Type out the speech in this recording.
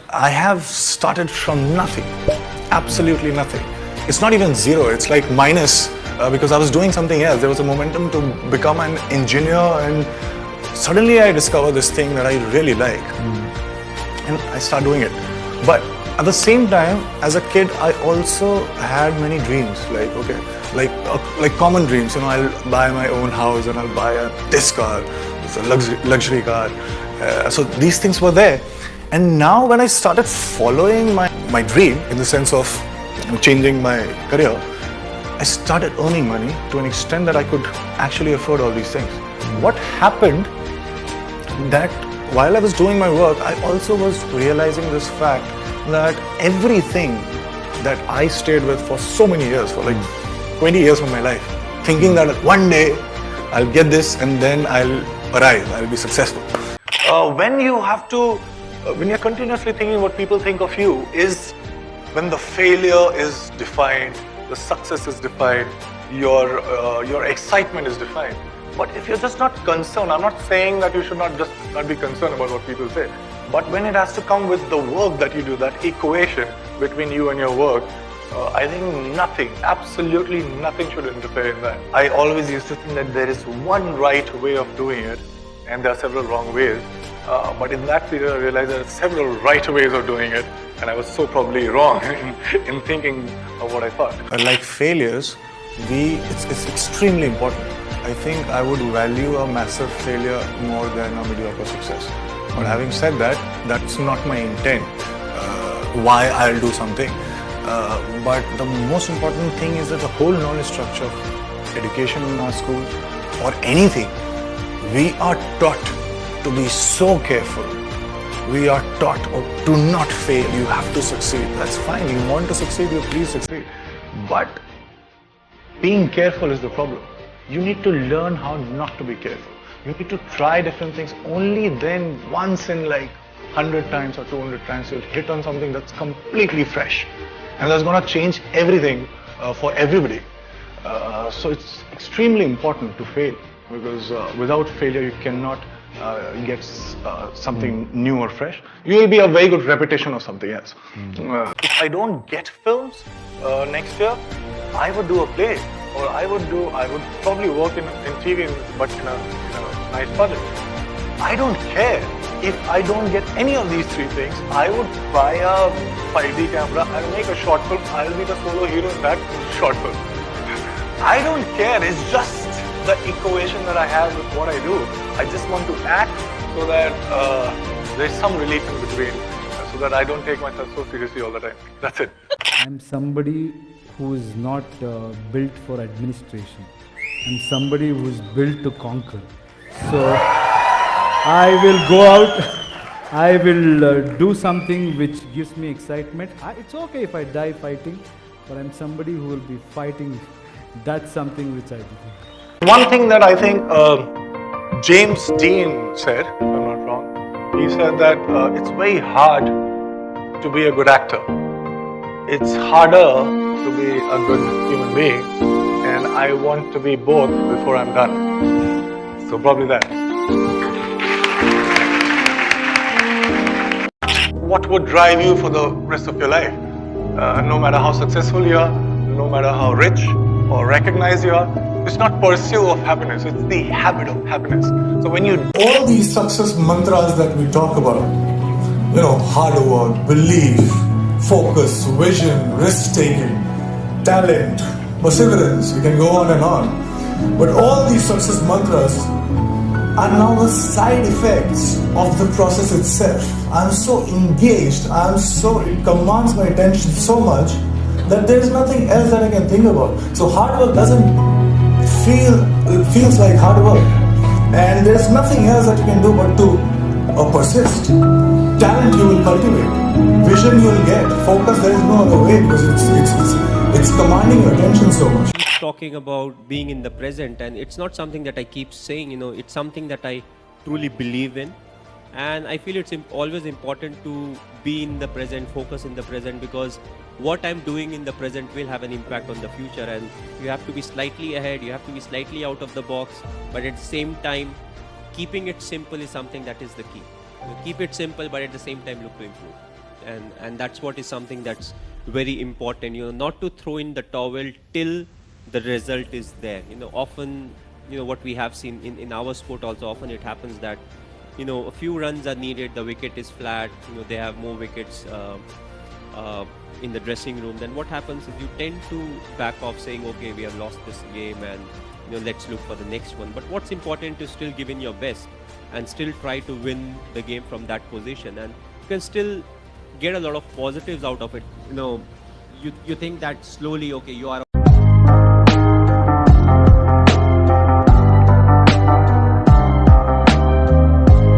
I have started from nothing, absolutely nothing. It's not even zero, it's like minus because I was doing something else. There was a momentum to become an engineer, and suddenly I discovered this thing that I really like. And I start doing it. But at the same time, as a kid, I also had many dreams. Like common dreams. I'll buy my own house and I'll buy this car. It's a luxury car. So these things were there. And now when I started following my dream, in the sense of changing my career, I started earning money to an extent that I could actually afford all these things. What happened that while I was doing my work, I also was realizing this fact that everything that I stayed with for so many years, for like 20 years of my life, thinking that one day I'll get this and then I'll arrive, I'll be successful. When you're continuously thinking what people think of you is when the failure is defined, the success is defined, your excitement is defined. But if you're just not concerned, I'm not saying that you should not be concerned about what people say. But when it has to come with the work that you do, that equation between you and your work, I think nothing, absolutely nothing should interfere in that. I always used to think that there is one right way of doing it and there are several wrong ways. But in that period, I realized there are several right ways of doing it, and I was so probably wrong in thinking of what I thought. Like failures, it's extremely important. I think I would value a massive failure more than a mediocre success. But having said that, that's not my intent, why I'll do something. But the most important thing is that the whole knowledge structure of education in our schools or anything, we are taught to be so careful. We are taught to not fail. You have to succeed. That's fine. You want to succeed, you please succeed. But being careful is the problem. You need to learn how not to be careful. You need to try different things. Only then, once in like 100 times or 200 times, you'll hit on something that's completely fresh. And that's going to change everything for everybody. So it's extremely important to fail, because without failure, you cannot get something new or fresh. You will be a very good repetition of something else. If I don't get films next year, I would do a play, or I would probably work in TV, but in a nice budget. I don't care if I don't get any of these three things. I would buy a 5D camera and make a short film. I'll be the solo hero in that short film. I don't care. It's just the equation that I have with what I do. I just want to act so that there's some relief in between, so that I don't take myself so seriously all the time. That's it. I'm somebody who is not built for administration. I'm somebody who's built to conquer. So I will go out, I will do something which gives me excitement. It's okay if I die fighting, but I'm somebody who will be fighting. That's something which I do. One thing that I think James Dean said, if I'm not wrong, he said that it's very hard to be a good actor. It's harder to be a good human being, and I want to be both before I'm done. So probably that. What would drive you for the rest of your life? No matter how successful you are, no matter how rich or recognized you are, it's not pursuit of happiness, it's the habit of happiness. So when you... All these success mantras that we talk about, hard work, belief, focus, vision, risk-taking, talent, perseverance, we can go on and on. But all these success mantras are now the side effects of the process itself. I'm so engaged, it commands my attention so much that there's nothing else that I can think about. So hard work it feels like hard work. And there's nothing else that you can do but to persist. Talent you will cultivate, vision you will get, focus there is no other way, because it's commanding your attention so much. Talking about being in the present, and it's not something that I keep saying, it's something that I truly believe in, and I feel it's always important to be in the present, focus in the present, because what I'm doing in the present will have an impact on the future, and you have to be slightly ahead, you have to be slightly out of the box, but at the same time keeping it simple is something that is the key. Keep it simple, but at the same time look to improve. and that's what is something that's very important. Not to throw in the towel till the result is there. Often, what we have seen in our sport also, often it happens that a few runs are needed, the wicket is flat, they have more wickets in the dressing room. Then what happens is you tend to back off, saying, okay, we have lost this game, and let's look for the next one. But what's important is still give in your best and still try to win the game from that position, and you can still get a lot of positives out of it. You think that slowly, okay, you are